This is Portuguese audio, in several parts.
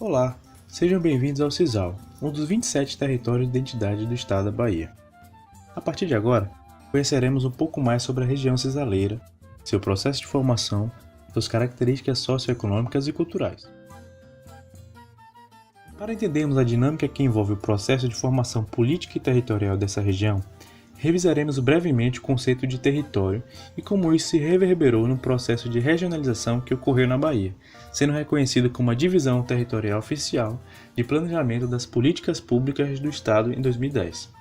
Olá, sejam bem-vindos ao CISAL, um dos 27 territórios de identidade do estado da Bahia. A partir de agora, conheceremos um pouco mais sobre a região cisaleira, seu processo de formação, suas características socioeconômicas e culturais. Para entendermos a dinâmica que envolve o processo de formação política e territorial dessa região, revisaremos brevemente o conceito de território e como isso se reverberou no processo de regionalização que ocorreu na Bahia, sendo reconhecido como a divisão territorial oficial de planejamento das políticas públicas do Estado em 2010.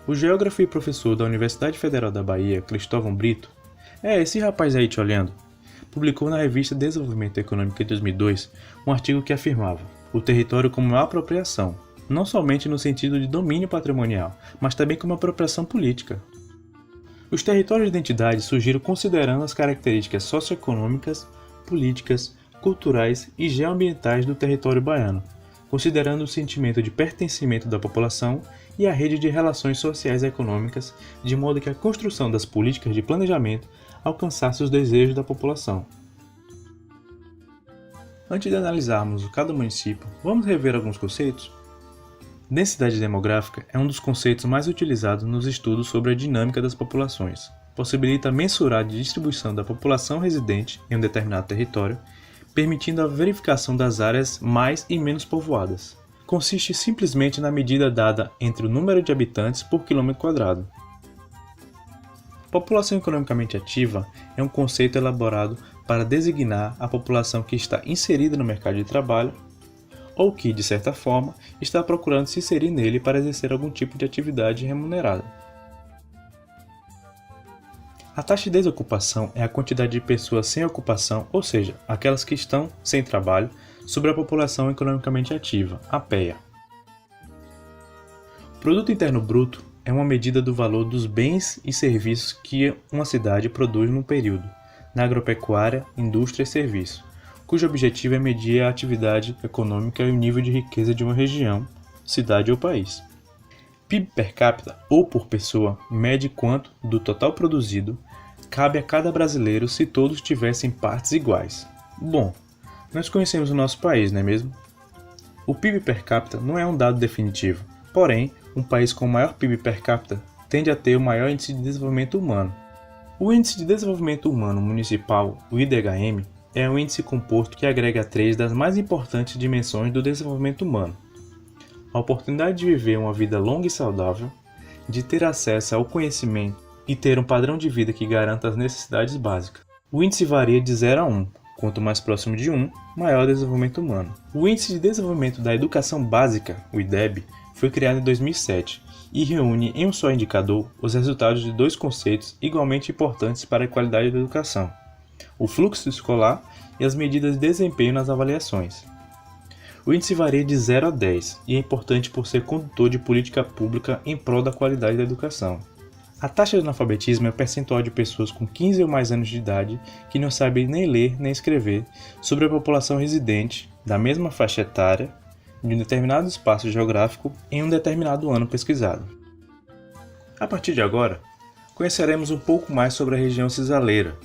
O geógrafo e professor da Universidade Federal da Bahia, Cristóvão Brito, esse rapaz aí te olhando, publicou na revista Desenvolvimento Econômico em 2002 um artigo que afirmava o território como uma apropriação, não somente no sentido de domínio patrimonial, mas também como apropriação política. Os territórios de identidade surgiram considerando as características socioeconômicas, políticas, culturais e geoambientais do território baiano, considerando o sentimento de pertencimento da população e a rede de relações sociais e econômicas, de modo que a construção das políticas de planejamento alcançasse os desejos da população. Antes de analisarmos cada município, vamos rever alguns conceitos? Densidade demográfica é um dos conceitos mais utilizados nos estudos sobre a dinâmica das populações. Possibilita mensurar a distribuição da população residente em um determinado território, permitindo a verificação das áreas mais e menos povoadas. Consiste simplesmente na medida dada entre o número de habitantes por quilômetro quadrado. População economicamente ativa é um conceito elaborado para designar a população que está inserida no mercado de trabalho ou que, de certa forma, está procurando se inserir nele para exercer algum tipo de atividade remunerada. A taxa de desocupação é a quantidade de pessoas sem ocupação, ou seja, aquelas que estão sem trabalho, sobre a população economicamente ativa, a PEA. O Produto Interno Bruto é uma medida do valor dos bens e serviços que uma cidade produz num período, na agropecuária, indústria e serviço, cujo objetivo é medir a atividade econômica e o nível de riqueza de uma região, cidade ou país. PIB per capita, ou por pessoa, mede quanto, do total produzido, cabe a cada brasileiro se todos tivessem partes iguais. Bom, nós conhecemos o nosso país, não é mesmo? O PIB per capita não é um dado definitivo, porém, um país com maior PIB per capita tende a ter o maior índice de desenvolvimento humano. O Índice de Desenvolvimento Humano Municipal, o IDHM, é um índice composto que agrega três das mais importantes dimensões do desenvolvimento humano: a oportunidade de viver uma vida longa e saudável, de ter acesso ao conhecimento e ter um padrão de vida que garanta as necessidades básicas. O índice varia de 0 a 1, quanto mais próximo de 1, maior o desenvolvimento humano. O Índice de Desenvolvimento da Educação Básica, o IDEB, foi criado em 2007 e reúne em um só indicador os resultados de dois conceitos igualmente importantes para a qualidade da educação: o fluxo escolar e as medidas de desempenho nas avaliações. O índice varia de 0 a 10 e é importante por ser condutor de política pública em prol da qualidade da educação. A taxa de analfabetismo é o percentual de pessoas com 15 ou mais anos de idade que não sabem nem ler nem escrever sobre a população residente da mesma faixa etária de um determinado espaço geográfico em um determinado ano pesquisado. A partir de agora, conheceremos um pouco mais sobre a região cisaleira,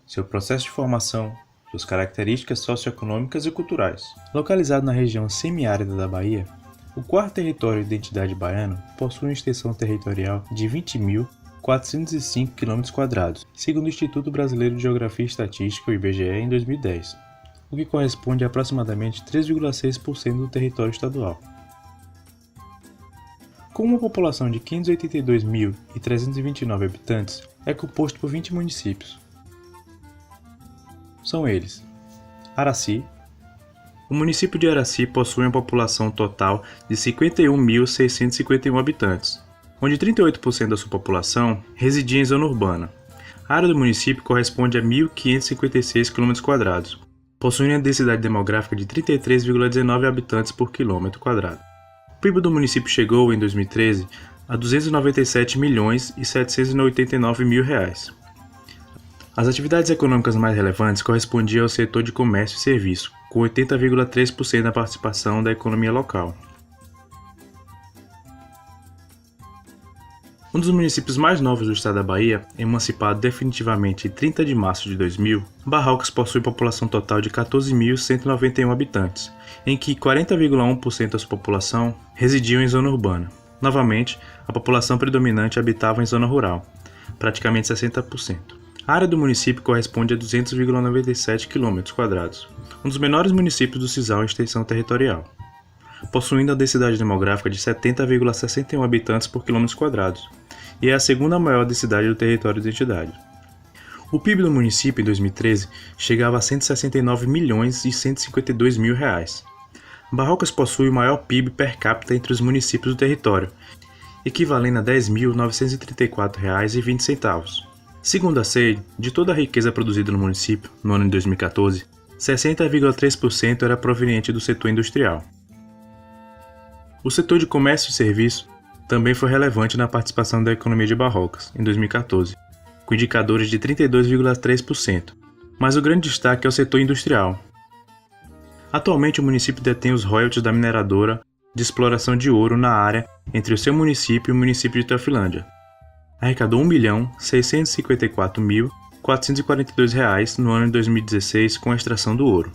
seu processo de formação, suas características socioeconômicas e culturais. Localizado na região semiárida da Bahia, o quarto território de identidade baiano possui uma extensão territorial de 20.405 km², segundo o Instituto Brasileiro de Geografia e Estatística, o IBGE, em 2010, o que corresponde a aproximadamente 3,6% do território estadual. Com uma população de 582.329 habitantes, é composto por 20 municípios. São eles: Araci. O município de Araci possui uma população total de 51.651 habitantes, onde 38% da sua população residia em zona urbana. A área do município corresponde a 1.556 km², possuindo uma densidade demográfica de 33,19 habitantes por quilômetro quadrado. O PIB do município chegou, em 2013, a R$ 297.789.000. As atividades econômicas mais relevantes correspondiam ao setor de comércio e serviço, com 80,3% da participação da economia local. Um dos municípios mais novos do estado da Bahia, emancipado definitivamente em 30 de março de 2000, Barrocas possui população total de 14.191 habitantes, em que 40,1% da sua população residiam em zona urbana. Novamente, a população predominante habitava em zona rural, praticamente 60%. A área do município corresponde a 200,97 km², um dos menores municípios do Cisal em extensão territorial, possuindo a densidade demográfica de 70,61 habitantes por km², e é a segunda maior densidade do território da entidade. O PIB do município em 2013 chegava a 169 milhões e 152 mil reais. Barrocas possui o maior PIB per capita entre os municípios do território, equivalendo a R$ 10.934,20. Segundo a CEI, de toda a riqueza produzida no município, no ano de 2014, 60,3% era proveniente do setor industrial. O setor de comércio e serviço também foi relevante na participação da economia de Barrocas, em 2014, com indicadores de 32,3%, mas o grande destaque é o setor industrial. Atualmente o município detém os royalties da mineradora de exploração de ouro na área entre o seu município e o município de Teofilândia. Arrecadou R$ 1.654.442 no ano de 2016 com a extração do ouro.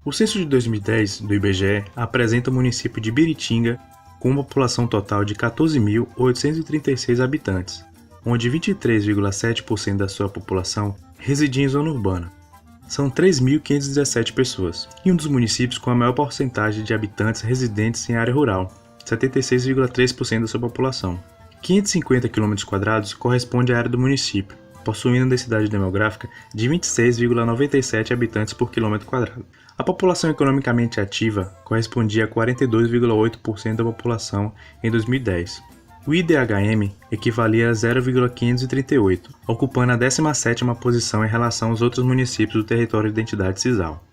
O censo de 2010 do IBGE apresenta o município de Biritinga com uma população total de 14.836 habitantes, onde 23,7% da sua população residia em zona urbana. São 3.517 pessoas, e um dos municípios com a maior porcentagem de habitantes residentes em área rural, 76,3% da sua população. 550 km² corresponde à área do município, possuindo densidade demográfica de 26,97 habitantes por km². A população economicamente ativa correspondia a 42,8% da população em 2010. O IDHM equivalia a 0,538, ocupando a 17ª posição em relação aos outros municípios do território de identidade Cisal.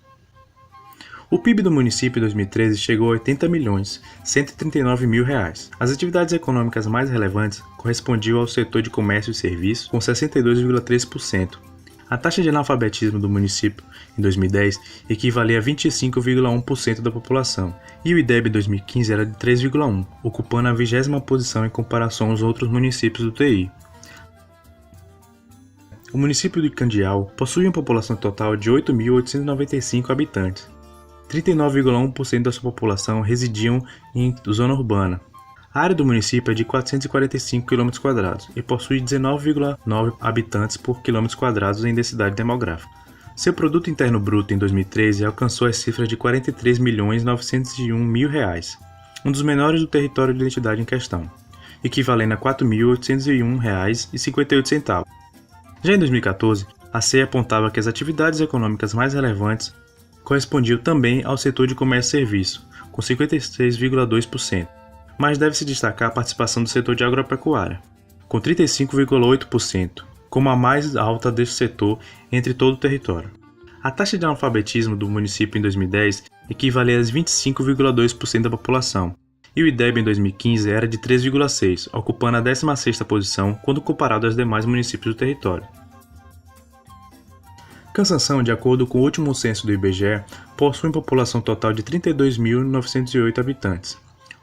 O PIB do município em 2013 chegou a R$ 80.139 mil reais. As atividades econômicas mais relevantes correspondiam ao setor de comércio e serviços, com 62,3%. A taxa de analfabetismo do município em 2010 equivalia a 25,1% da população, e o IDEB em 2015 era de 3,1%, ocupando a 20ª posição em comparação aos outros municípios do TI. O município de Candial possui uma população total de 8.895 habitantes. 39,1% da sua população residiam em zona urbana. A área do município é de 445 km² e possui 19,9 habitantes por km² em densidade demográfica. Seu produto interno bruto em 2013 alcançou as cifras de R$ 43.901.000 reais, um dos menores do território de identidade em questão, equivalendo a R$ 4.801,58. Já em 2014, a CEI apontava que as atividades econômicas mais relevantes correspondiam também ao setor de comércio e serviço, com 56,2%. Mas deve-se destacar a participação do setor de agropecuária, com 35,8%, como a mais alta deste setor entre todo o território. A taxa de analfabetismo do município em 2010 equivalia a 25,2% da população, e o IDEB em 2015 era de 3,6%, ocupando a 16ª posição quando comparado aos demais municípios do território. Cansanção, de acordo com o último censo do IBGE, possui uma população total de 32.908 habitantes,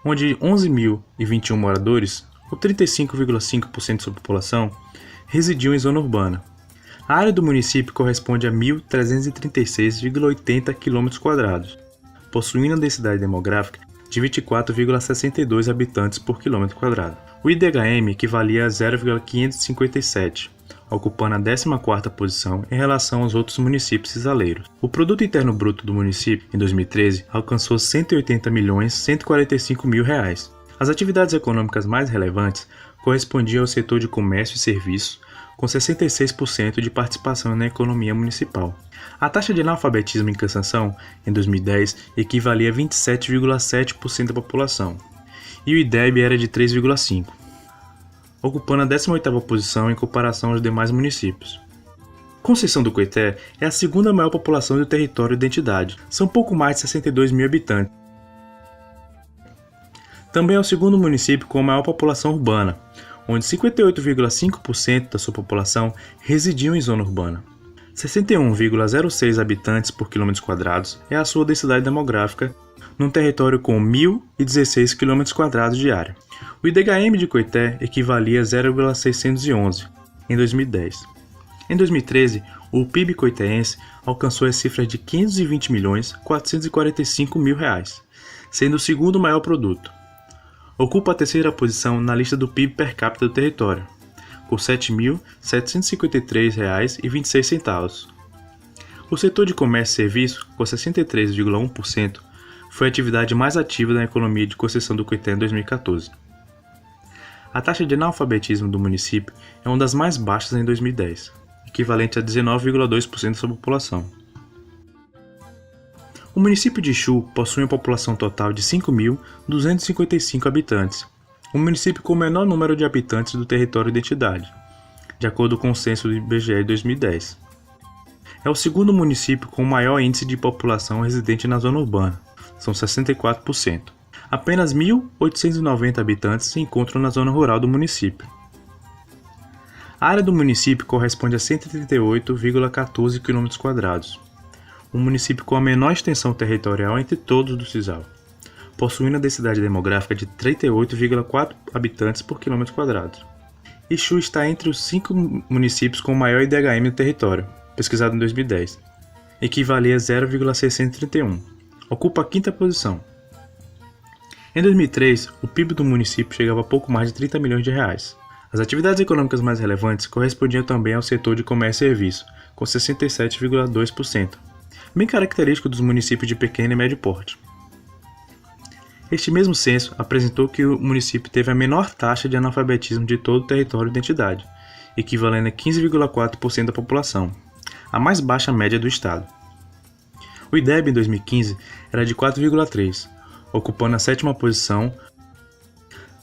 onde 11.021 moradores, ou 35,5% de sua população, residiam em zona urbana. A área do município corresponde a 1.336,80 km², possuindo a densidade demográfica de 24,62 habitantes por km². O IDHM equivalia a 0,557, ocupando a 14ª posição em relação aos outros municípios cisaleiros. O produto interno bruto do município em 2013 alcançou R$ 180.145.000 reais. As atividades econômicas mais relevantes correspondiam ao setor de comércio e serviços, com 66% de participação na economia municipal. A taxa de analfabetismo em Cansanção em 2010 equivalia a 27,7% da população, e o IDEB era de 3,5%. Ocupando a 18ª posição em comparação aos demais municípios. Conceição do Coité é a segunda maior população do território de identidade, são pouco mais de 62 mil habitantes. Também é o segundo município com a maior população urbana, onde 58,5% da sua população residiam em zona urbana. 61,06 habitantes por km² é a sua densidade demográfica, num território com 1.016 km² de área. O IDHM de Coité equivalia a 0,611 em 2010. Em 2013, o PIB coitense alcançou a cifra de R$ 520.445.000, sendo o segundo maior produto. Ocupa a terceira posição na lista do PIB per capita do território, com R$ 7.753,26. O setor de comércio e serviço, com 63,1%, foi a atividade mais ativa na economia de concessão do Coité em 2014. A taxa de analfabetismo do município é uma das mais baixas em 2010, equivalente a 19,2% da sua população. O município de Chu possui uma população total de 5.255 habitantes, o município com o menor número de habitantes do território de entidade, de acordo com o censo do IBGE de 2010. É o segundo município com o maior índice de população residente na zona urbana, são 64%. Apenas 1.890 habitantes se encontram na zona rural do município. A área do município corresponde a 138,14 km², um município com a menor extensão territorial entre todos do Cisal, possuindo a densidade demográfica de 38,4 habitantes por km². Chu está entre os 5 municípios com o maior IDHM do território, pesquisado em 2010, equivalia a 0,631, ocupa a quinta posição. Em 2003, o PIB do município chegava a pouco mais de R$ 30 milhões. As atividades econômicas mais relevantes correspondiam também ao setor de comércio e serviço, com 67,2%, bem característico dos municípios de pequeno e médio porte. Este mesmo censo apresentou que o município teve a menor taxa de analfabetismo de todo o território de entidade, equivalendo a 15,4% da população, a mais baixa média do estado. O IDEB em 2015 era de 4,3%, ocupando a sétima posição,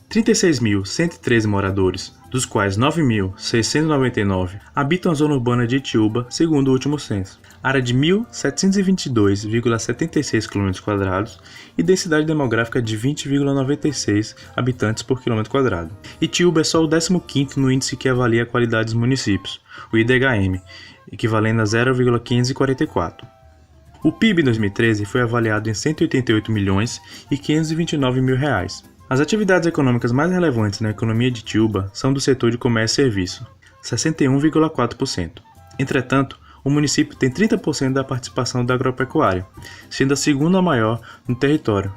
36.113 moradores, dos quais 9.699 habitam a zona urbana de Itiúba, segundo o último censo. Área de 1.722,76 km² e densidade demográfica de 20,96 habitantes por km². Itiúba é só o 15º no índice que avalia a qualidade dos municípios, o IDHM, equivalendo a 0,544. O PIB em 2013 foi avaliado em R$ 188.529.000. As atividades econômicas mais relevantes na economia de Itiúba são do setor de comércio e serviço, 61,4%. Entretanto, o município tem 30% da participação da agropecuária, sendo a segunda maior no território.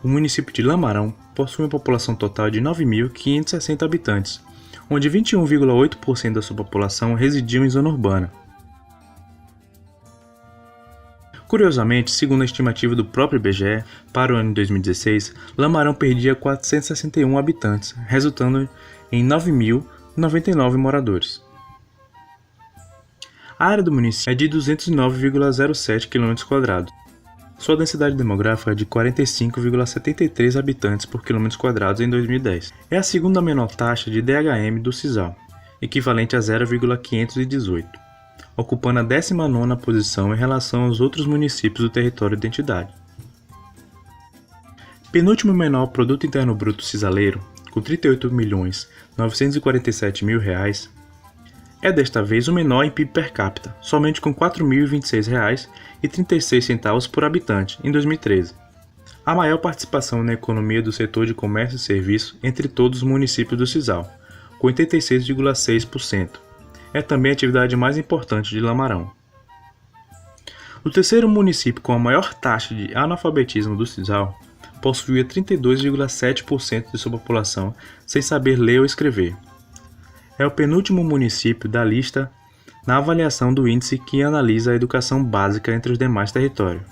O município de Lamarão possui uma população total de 9.560 habitantes, onde 21,8% da sua população residiam em zona urbana. Curiosamente, segundo a estimativa do próprio IBGE, para o ano de 2016, Lamarão perdia 461 habitantes, resultando em 9.099 moradores. A área do município é de 209,07 km². Sua densidade demográfica é de 45,73 habitantes por km² em 2010. É a segunda menor taxa de IDHM do Cisal, equivalente a 0,518. Ocupando a 19ª posição em relação aos outros municípios do território de entidade. Penúltimo menor produto interno bruto cisaleiro, com R$ 38.947.000, é desta vez o menor em PIB per capita, somente com R$ 4.026,36 por habitante em 2013. A maior participação na economia do setor de comércio e serviço entre todos os municípios do Cisal, com 86,6%. É também a atividade mais importante de Lamarão. O terceiro município com a maior taxa de analfabetismo do Cisal possuía 32,7% de sua população sem saber ler ou escrever. É o penúltimo município da lista na avaliação do índice que analisa a educação básica entre os demais territórios.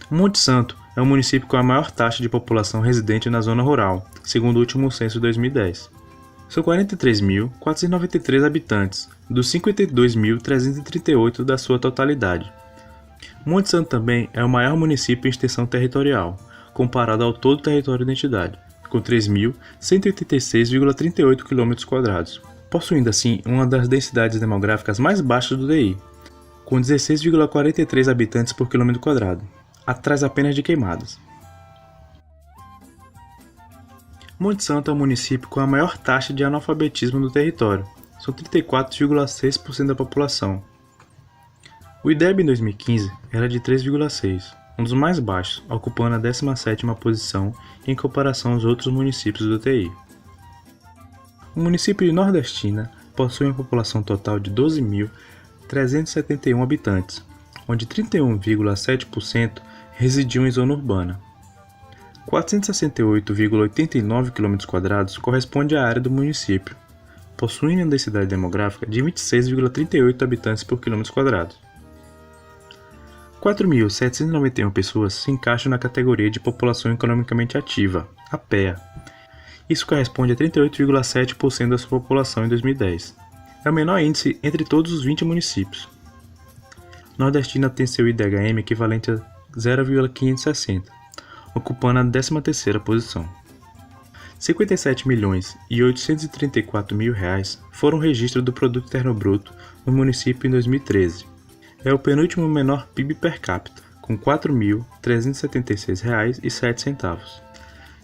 Monte Santo é o município com a maior taxa de população residente na zona rural, segundo o último censo de 2010. São 43.493 habitantes, dos 52.338 da sua totalidade. Monte Santo também é o maior município em extensão territorial, comparado ao todo o território da entidade, com 3.186,38 km², possuindo assim uma das densidades demográficas mais baixas do DI, com 16,43 habitantes por km², atrás apenas de Queimadas. Monte Santo é o município com a maior taxa de analfabetismo do território, são 34,6% da população. O IDEB em 2015 era de 3,6, um dos mais baixos, ocupando a 17ª posição em comparação aos outros municípios do TI. O município de Nordestina possui uma população total de 12.371 habitantes, onde 31,7% residiam em zona urbana. 468,89 km² corresponde à área do município, possuindo uma densidade demográfica de 26,38 habitantes por km². 4.791 pessoas se encaixam na categoria de população economicamente ativa, a PEA. Isso corresponde a 38,7% da sua população em 2010. É o menor índice entre todos os 20 municípios. Nordestina tem seu IDHM equivalente a 0,560, ocupando a 13ª posição. R$ 57.834.000 foram o registro do Produto Interno Bruto no município em 2013. É o penúltimo menor PIB per capita, com R$ 4.376,07.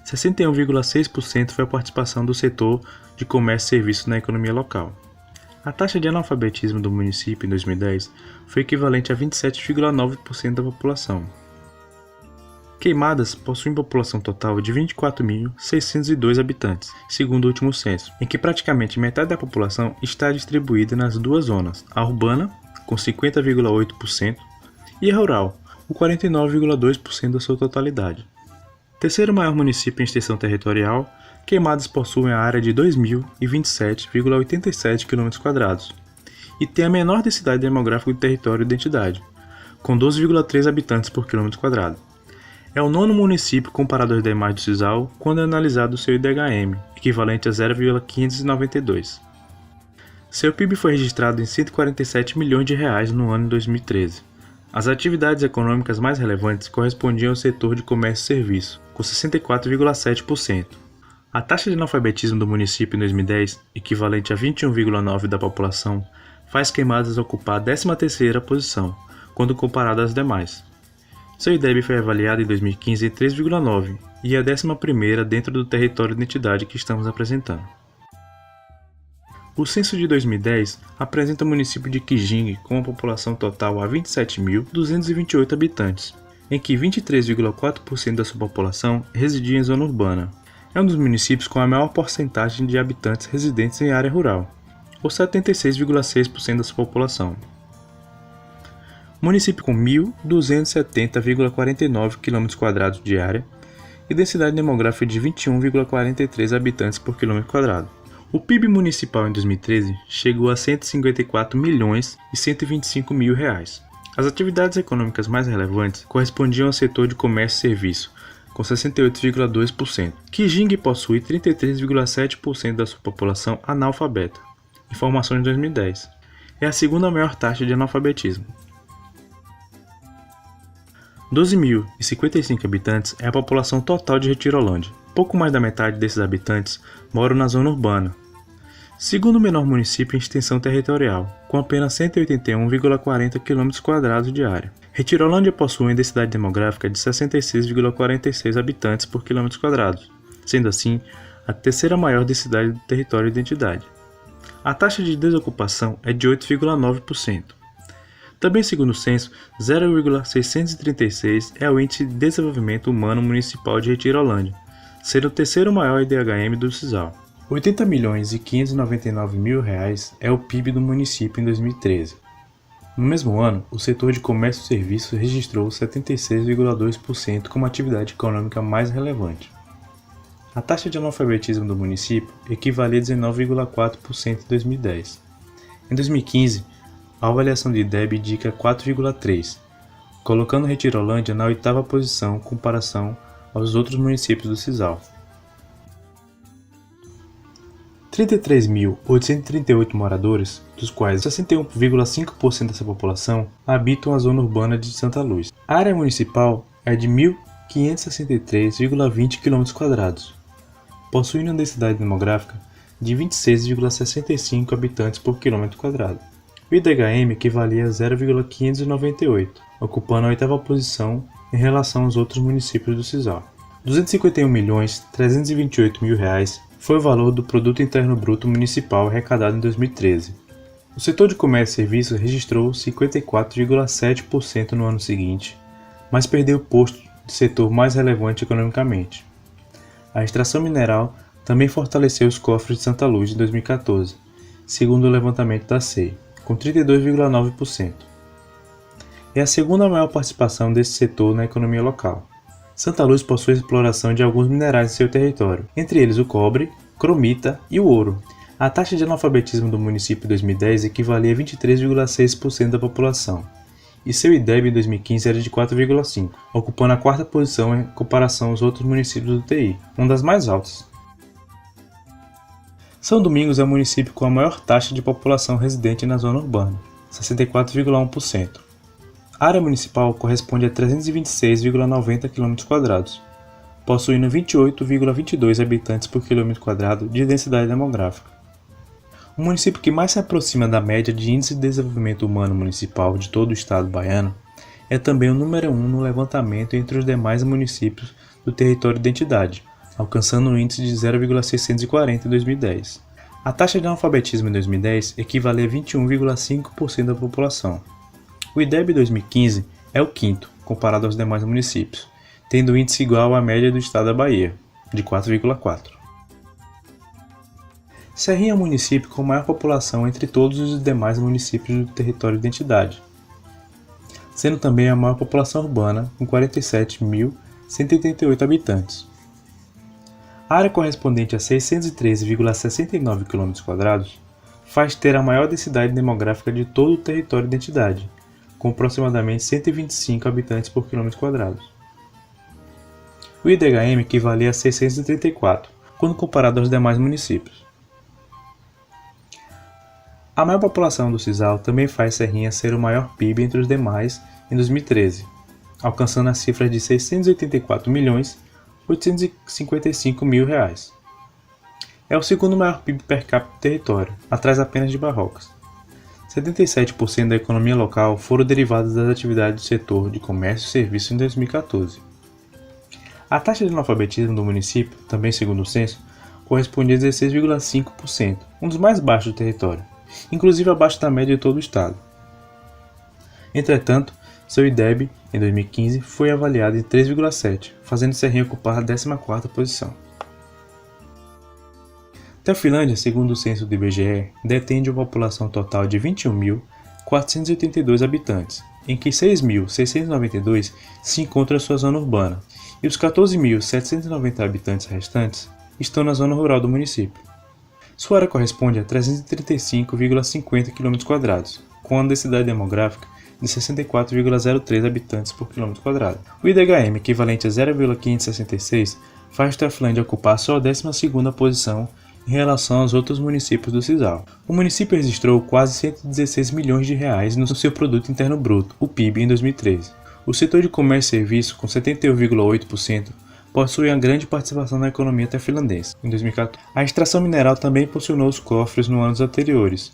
61,6% foi a participação do setor de comércio e serviços na economia local. A taxa de analfabetismo do município em 2010 foi equivalente a 27,9% da população. Queimadas possuem população total de 24.602 habitantes, segundo o último censo, em que praticamente metade da população está distribuída nas duas zonas, a urbana, com 50,8%, e a rural, com 49,2% da sua totalidade. Terceiro maior município em extensão territorial, Queimadas possui a área de 2.027,87 km² e tem a menor densidade demográfica do território de entidade, com 12,3 habitantes por km². É o nono município comparado aos demais do Cisal quando é analisado o seu IDHM, equivalente a 0,592. Seu PIB foi registrado em R$ 147 milhões no ano de 2013. As atividades econômicas mais relevantes correspondiam ao setor de comércio e serviço, com 64,7%. A taxa de analfabetismo do município em 2010, equivalente a 21,9% da população, faz Queimadas ocupar a 13ª posição, quando comparado às demais. Seu IDEB foi avaliado em 2015 em 3,9 e é a 11ª dentro do território de entidade que estamos apresentando. O censo de 2010 apresenta o município de Quijingue com uma população total a 27.228 habitantes, em que 23,4% da sua população residia em zona urbana. É um dos municípios com a maior porcentagem de habitantes residentes em área rural, ou 76,6% da sua população. Município com 1.270,49 km² de área e densidade demográfica de 21,43 habitantes por km². O PIB municipal em 2013 chegou a R$ 154.125.000. As atividades econômicas mais relevantes correspondiam ao setor de comércio e serviço, com 68,2%. Quijingue possui 33,7% da sua população analfabeta, informações de 2010. É a segunda maior taxa de analfabetismo. 12.055 habitantes é a população total de Retirolândia. Pouco mais da metade desses habitantes moram na zona urbana. Segundo o menor município em extensão territorial, com apenas 181,40 km² de área. Retirolândia possui uma densidade demográfica de 66,46 habitantes por km², sendo assim a terceira maior densidade do território de entidade. A taxa de desocupação é de 8,9%. Também segundo o censo, 0,636 é o Índice de Desenvolvimento Humano Municipal de Retirolândia, sendo o terceiro maior IDHM do Cisal. R$ 80.599.000 é o PIB do município em 2013. No mesmo ano, o setor de comércio e serviços registrou 76,2% como atividade econômica mais relevante. A taxa de analfabetismo do município equivalia a 19,4% em 2010. Em 2015, a avaliação de IDEB indica 4,3%, colocando Retirolândia na 8ª posição em comparação aos outros municípios do Cisal. 33.838 moradores, dos quais 61,5% dessa população habitam a zona urbana de Santa Luz. A área municipal é de 1.563,20 km², possuindo uma densidade demográfica de 26,65 habitantes por km². O IDHM equivalia a 0,598, ocupando a 8ª posição em relação aos outros municípios do Cisal. R$ 251.328.000 foi o valor do Produto Interno Bruto Municipal arrecadado em 2013. O setor de comércio e serviços registrou 54,7% no ano seguinte, mas perdeu o posto de setor mais relevante economicamente. A extração mineral também fortaleceu os cofres de Santa Luz em 2014, segundo o levantamento da SEI, com 32,9%. É a segunda maior participação desse setor na economia local. Santa Luz possui a exploração de alguns minerais em seu território, entre eles o cobre, cromita e o ouro. A taxa de analfabetismo do município em 2010 equivalia a 23,6% da população, e seu IDEB em 2015 era de 4,5%, ocupando a quarta posição em comparação aos outros municípios do TI, uma das mais altas. São Domingos é o município com a maior taxa de população residente na zona urbana, 64,1%. A área municipal corresponde a 326,90 km², possuindo 28,22 habitantes por km² de densidade demográfica. O município que mais se aproxima da média de índice de desenvolvimento humano municipal de todo o estado baiano é também o número 1 no levantamento entre os demais municípios do território de entidade, alcançando um índice de 0,640 em 2010. A taxa de analfabetismo em 2010 equivale a 21,5% da população. O IDEB 2015 é o quinto, comparado aos demais municípios, tendo um índice igual à média do estado da Bahia, de 4,4. Serrinha é o município com maior população entre todos os demais municípios do território de entidade, sendo também a maior população urbana, com 47.188 habitantes. A área correspondente a 613,69 km² faz ter a maior densidade demográfica de todo o território de entidade, com aproximadamente 125 habitantes por km². O IDHM equivalia a 634, quando comparado aos demais municípios. A maior população do Sisal também faz Serrinha ser o maior PIB entre os demais em 2013, alcançando a cifra de R$ 684.855.000. É o segundo maior PIB per capita do território, atrás apenas de Barrocas. 77% da economia local foram derivados das atividades do setor de comércio e serviços em 2014. A taxa de analfabetismo do município, também segundo o censo, corresponde a 16,5%, um dos mais baixos do território, inclusive abaixo da média de todo o estado. Entretanto, seu IDEB, em 2015, foi avaliado em 3,7, fazendo Serrinha ocupar a 14ª posição. Teofilândia, segundo o censo do IBGE, detém uma população total de 21.482 habitantes, em que 6.692 se encontram em sua zona urbana, e os 14.790 habitantes restantes estão na zona rural do município. Sua área corresponde a 335,50 km², com a densidade demográfica de 64,03 habitantes por km². O IDHM, equivalente a 0,566, faz Teofilândia ocupar só a 12ª posição em relação aos outros municípios do Sisal. O município registrou quase 116 milhões de reais no seu Produto Interno Bruto, o PIB, em 2013. O setor de comércio e serviço, com 71,8%, possui uma grande participação na economia teofilandense. Em 2014, a extração mineral também impulsionou os cofres nos anos anteriores,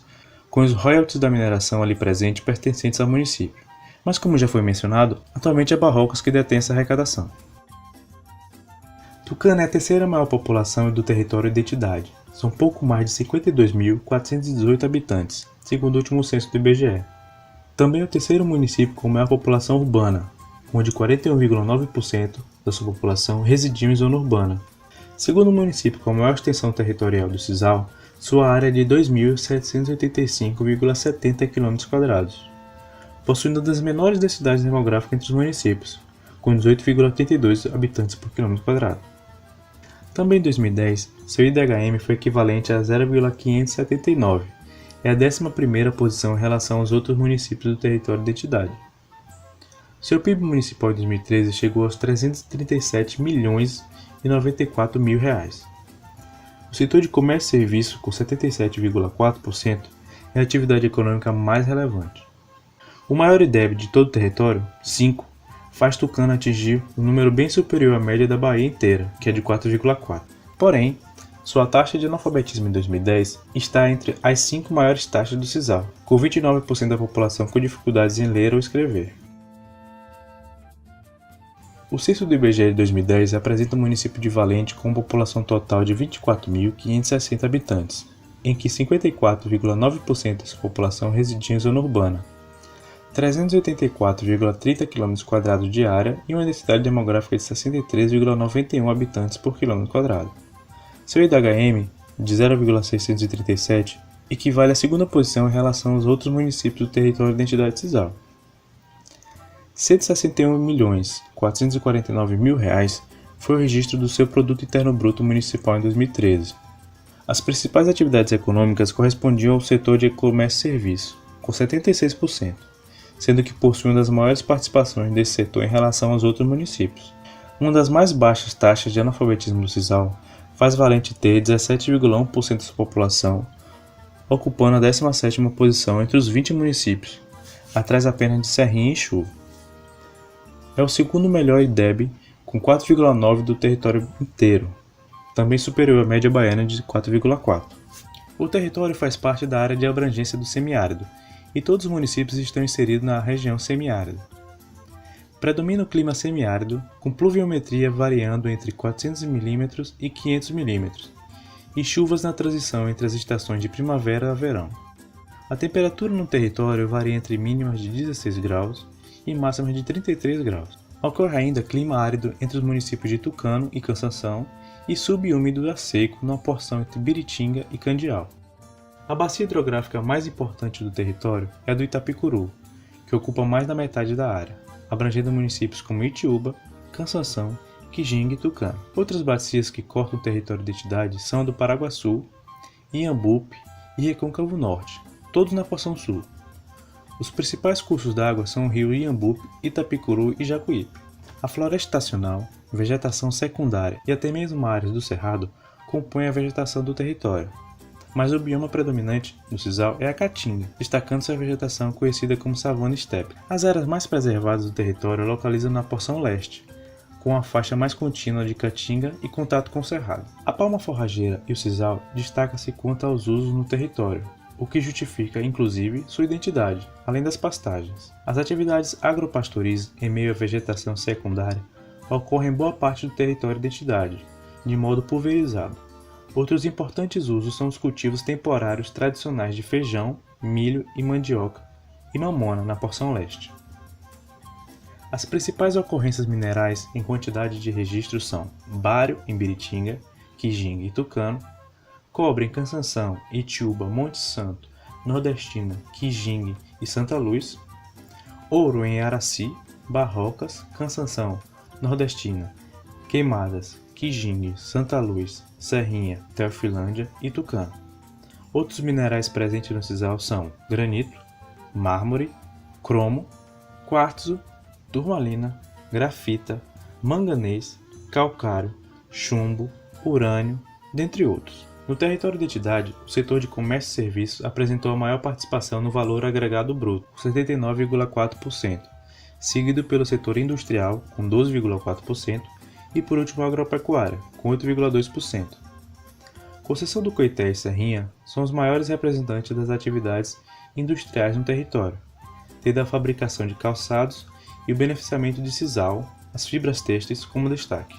com os royalties da mineração ali presentes pertencentes ao município. Mas, como já foi mencionado, atualmente é Barrocas que detém essa arrecadação. Tucano é a terceira maior população do território de entidade. São pouco mais de 52.418 habitantes, segundo o último censo do IBGE. Também é o terceiro município com maior população urbana, onde 41,9% da sua população residiu em zona urbana. Segundo o município com a maior extensão territorial do Sisal, sua área é de 2.785,70 km², possuindo uma das menores densidades demográficas entre os municípios, com 18,82 habitantes por km². Também em 2010, seu IDHM foi equivalente a 0,579, é a 11ª posição em relação aos outros municípios do território de entidade. Seu PIB municipal em 2013 chegou aos 337.094.000 reais. O setor de comércio e serviço, com 77,4%, é a atividade econômica mais relevante. O maior IDEB de todo o território, 5, faz Tucano atingir um número bem superior à média da Bahia inteira, que é de 4,4. Porém, sua taxa de analfabetismo em 2010 está entre as 5 maiores taxas do Sisal, com 29% da população com dificuldades em ler ou escrever. O censo do IBGE de 2010 apresenta o município de Valente com uma população total de 24.560 habitantes, em que 54,9% de sua população residia em zona urbana, 384,30 km² de área e uma densidade demográfica de 63,91 habitantes por km². Seu IDHM, de 0,637, equivale à segunda posição em relação aos outros municípios do território da entidade cisal. R$ 161.449.000 foi o registro do seu Produto Interno Bruto Municipal em 2013. As principais atividades econômicas correspondiam ao setor de comércio e serviço, com 76%, sendo que possui uma das maiores participações desse setor em relação aos outros municípios. Uma das mais baixas taxas de analfabetismo do Cisal faz Valente ter 17,1% da sua população, ocupando a 17ª posição entre os 20 municípios, atrás apenas de Serrinha e Ixu. É o segundo melhor IDEB, com 4,9 do território inteiro, também superior à média baiana de 4,4. O território faz parte da área de abrangência do semiárido, e todos os municípios estão inseridos na região semiárida. Predomina o clima semiárido, com pluviometria variando entre 400 mm e 500 mm, e chuvas na transição entre as estações de primavera a verão. A temperatura no território varia entre mínimas de 16 graus e máximas de 33 graus. Ocorre ainda clima árido entre os municípios de Tucano e Cansanção e subúmido a seco na porção entre Biritinga e Candial. A bacia hidrográfica mais importante do território é a do Itapicuru, que ocupa mais da metade da área, abrangendo municípios como Itiúba, Cansanção, Quijinga e Tucano. Outras bacias que cortam o território da entidade são a do Paraguaçu, Inhambupe e Recôncavo Norte, todos na porção sul. Os principais cursos d'água são o rio Inhambupe, Itapicuru e Jacuípe. A floresta estacional, vegetação secundária e até mesmo áreas do cerrado compõem a vegetação do território, mas o bioma predominante do Cisal é a caatinga, destacando-se a vegetação conhecida como savana estepe. As áreas mais preservadas do território localizam na porção leste, com a faixa mais contínua de caatinga e contato com o cerrado. A palma forrageira e o sisal destacam-se quanto aos usos no território, o que justifica, inclusive, sua identidade, além das pastagens. As atividades agropastoris em meio à vegetação secundária ocorrem em boa parte do território da entidade, de modo pulverizado. Outros importantes usos são os cultivos temporários tradicionais de feijão, milho e mandioca, e mamona na porção leste. As principais ocorrências minerais em quantidade de registro são bário em Biritinga, Quijinga e Tucano, cobre em Cansanção, Itiúba, Monte Santo, Nordestina, Quijingue e Santa Luz, ouro em Araci, Barrocas, Cansanção, Nordestina, Queimadas, Quijingue, Santa Luz, Serrinha, Teofilândia e Tucano. Outros minerais presentes no sisal são granito, mármore, cromo, quartzo, turmalina, grafita, manganês, calcário, chumbo, urânio, dentre outros. No território da entidade, o setor de comércio e serviços apresentou a maior participação no valor agregado bruto, com 79,4%, seguido pelo setor industrial, com 12,4%, e por último a agropecuária, com 8,2%. Conceição do Coité e Serrinha são os maiores representantes das atividades industriais no território, tendo a fabricação de calçados e o beneficiamento de sisal, as fibras têxteis como destaque.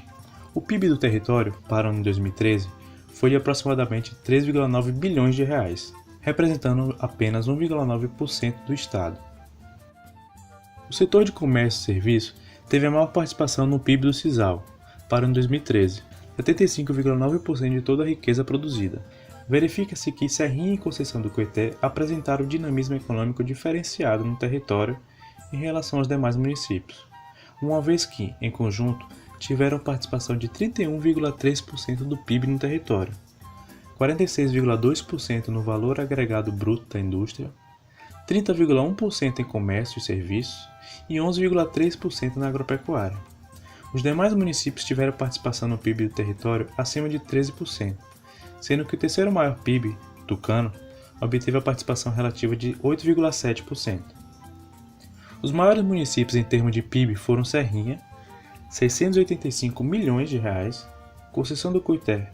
O PIB do território, para o ano de 2013, foi de aproximadamente 3,9 bilhões de reais, representando apenas 1,9% do estado. O setor de comércio e serviço teve a maior participação no PIB do sisal, para o ano de 2013, 75,9% de toda a riqueza produzida. Verifica-se que Serrinha e Conceição do Coité apresentaram um dinamismo econômico diferenciado no território em relação aos demais municípios, uma vez que, em conjunto, tiveram participação de 31,3% do PIB no território, 46,2% no valor agregado bruto da indústria, 30,1% em comércio e serviços e 11,3% na agropecuária. Os demais municípios tiveram participação no PIB do território acima de 13%, sendo que o terceiro maior PIB, Tucano, obteve a participação relativa de 8,7%. Os maiores municípios em termos de PIB foram Serrinha, 685 milhões de reais, Conceição do Coité,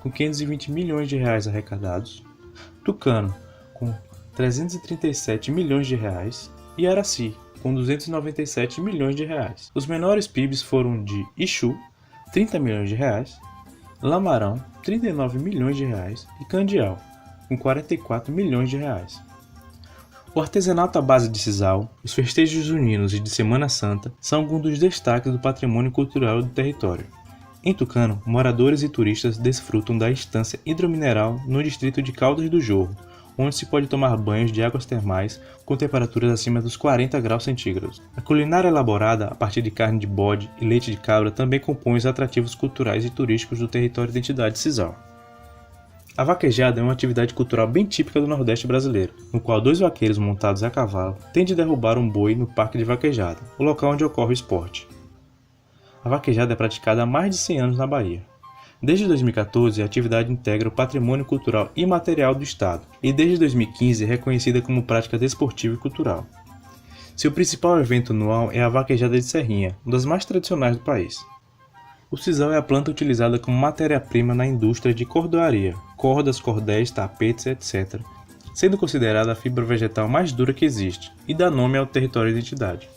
com 520 milhões de reais arrecadados, Tucano, com 337 milhões de reais e Araci, com 297 milhões de reais. Os menores PIBs foram de Ixu, 30 milhões de reais, Lamarão, 39 milhões de reais e Candial, com 44 milhões de reais. O artesanato à base de sisal, os festejos juninos e de Semana Santa são alguns dos destaques do patrimônio cultural do território. Em Tucano, moradores e turistas desfrutam da estância hidromineral no distrito de Caldas do Jorro, onde se pode tomar banhos de águas termais com temperaturas acima dos 40 graus centígrados. A culinária elaborada a partir de carne de bode e leite de cabra também compõe os atrativos culturais e turísticos do território de identidade sisal. A vaquejada é uma atividade cultural bem típica do Nordeste brasileiro, no qual dois vaqueiros montados a cavalo têm de derrubar um boi no parque de vaquejada, o local onde ocorre o esporte. A vaquejada é praticada há mais de 100 anos na Bahia. Desde 2014, a atividade integra o patrimônio cultural imaterial do Estado e desde 2015 é reconhecida como prática desportiva e cultural. Seu principal evento anual é a Vaquejada de Serrinha, uma das mais tradicionais do país. O sisal é a planta utilizada como matéria-prima na indústria de cordoaria, cordas, cordéis, tapetes, etc., sendo considerada a fibra vegetal mais dura que existe e dá nome ao território de identidade.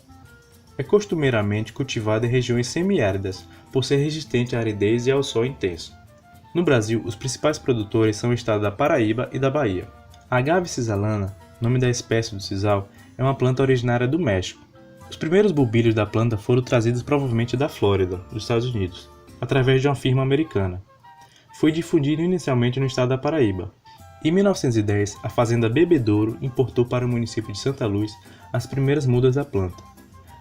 É costumeiramente cultivada em regiões semiáridas, por ser resistente à aridez e ao sol intenso. No Brasil, os principais produtores são o estado da Paraíba e da Bahia. A agave cisalana, nome da espécie do sisal, é uma planta originária do México. Os primeiros bulbilhos da planta foram trazidos provavelmente da Flórida, dos Estados Unidos, através de uma firma americana. Foi difundido inicialmente no estado da Paraíba. Em 1910, a fazenda Bebedouro importou para o município de Santa Luz as primeiras mudas da planta.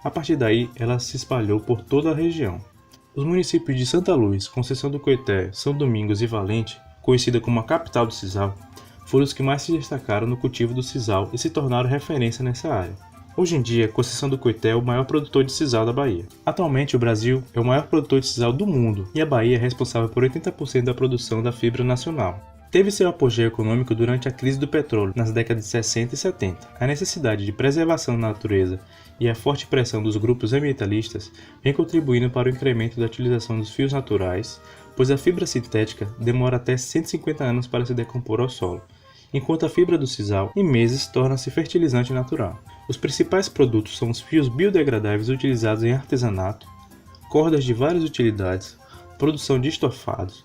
A partir daí, ela se espalhou por toda a região. Os municípios de Santa Luz, Conceição do Coité, São Domingos e Valente, conhecida como a capital do sisal, foram os que mais se destacaram no cultivo do sisal e se tornaram referência nessa área. Hoje em dia, Conceição do Coité é o maior produtor de sisal da Bahia. Atualmente, o Brasil é o maior produtor de sisal do mundo e a Bahia é responsável por 80% da produção da fibra nacional. Teve seu apogeu econômico durante a crise do petróleo, nas décadas de 60 e 70. A necessidade de preservação da natureza e a forte pressão dos grupos ambientalistas vem contribuindo para o incremento da utilização dos fios naturais, pois a fibra sintética demora até 150 anos para se decompor ao solo, enquanto a fibra do sisal, em meses, torna-se fertilizante natural. Os principais produtos são os fios biodegradáveis utilizados em artesanato, cordas de várias utilidades, produção de estofados,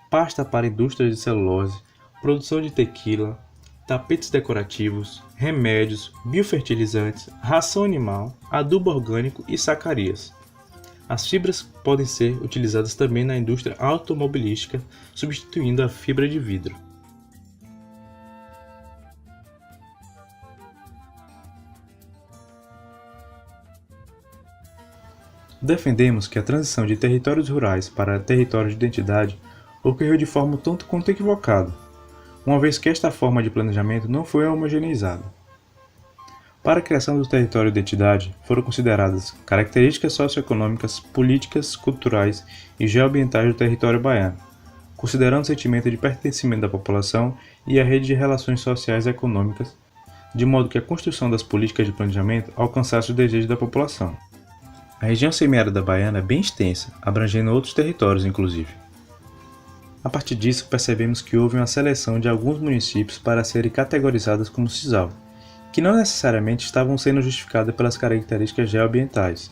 pasta para indústrias de celulose, produção de tequila, tapetes decorativos, remédios, biofertilizantes, ração animal, adubo orgânico e sacarias. As fibras podem ser utilizadas também na indústria automobilística, substituindo a fibra de vidro. Defendemos que a transição de territórios rurais para territórios de identidade ocorreu de forma tanto quanto equivocada, uma vez que esta forma de planejamento não foi homogeneizada. Para a criação do território de identidade, foram consideradas características socioeconômicas, políticas, culturais e geoambientais do território baiano, considerando o sentimento de pertencimento da população e a rede de relações sociais e econômicas, de modo que a construção das políticas de planejamento alcançasse os desejos da população. A região semiárida baiana é bem extensa, abrangendo outros territórios inclusive. A partir disso, percebemos que houve uma seleção de alguns municípios para serem categorizados como sisal, que não necessariamente estavam sendo justificadas pelas características geoambientais,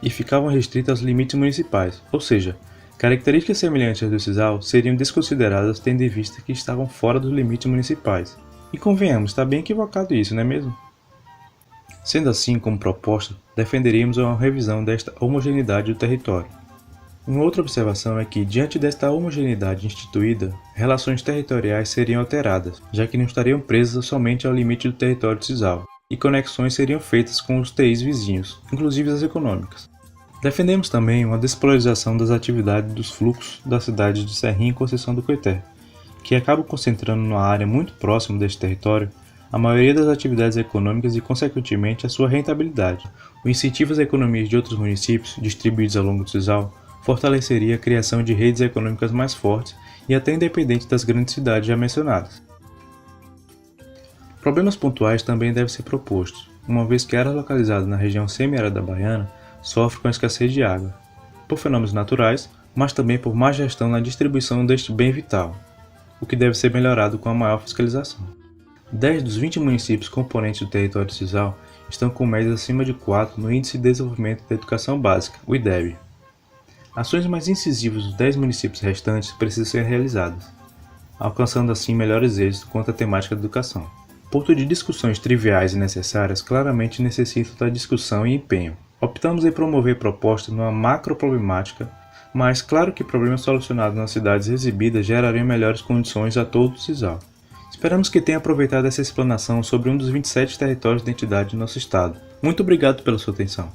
e ficavam restritas aos limites municipais, ou seja, características semelhantes do sisal seriam desconsideradas tendo em vista que estavam fora dos limites municipais. E convenhamos, está bem equivocado isso, não é mesmo? Sendo assim, como proposta, defenderíamos uma revisão desta homogeneidade do território. Uma outra observação é que, diante desta homogeneidade instituída, relações territoriais seriam alteradas, já que não estariam presas somente ao limite do território de sisal, e conexões seriam feitas com os TIs vizinhos, inclusive as econômicas. Defendemos também uma despolarização das atividades dos fluxos das cidades de Serrinha e Conceição do Coité, que acabam concentrando numa área muito próxima deste território a maioria das atividades econômicas e, consequentemente, a sua rentabilidade. O incentivo às economias de outros municípios, distribuídos ao longo do sisal, fortaleceria a criação de redes econômicas mais fortes e até independentes das grandes cidades já mencionadas. Problemas pontuais também devem ser propostos, uma vez que áreas localizadas na região semiárida baiana sofrem com a escassez de água, por fenômenos naturais, mas também por má gestão na distribuição deste bem vital, o que deve ser melhorado com a maior fiscalização. 10 dos 20 municípios componentes do território sisal estão com médias acima de 4 no Índice de Desenvolvimento da Educação Básica, o IDEB. Ações mais incisivas dos 10 municípios restantes precisam ser realizadas. alcançando assim melhores êxitos quanto à temática da educação. Porto de discussões triviais e necessárias claramente necessita da discussão e empenho. Optamos em promover propostas numa macro-problemática, mas claro que problemas solucionados nas cidades exibidas gerariam melhores condições a todo o CISAL. Esperamos que tenha aproveitado essa explanação sobre um dos 27 territórios de identidade do nosso estado. Muito obrigado pela sua atenção.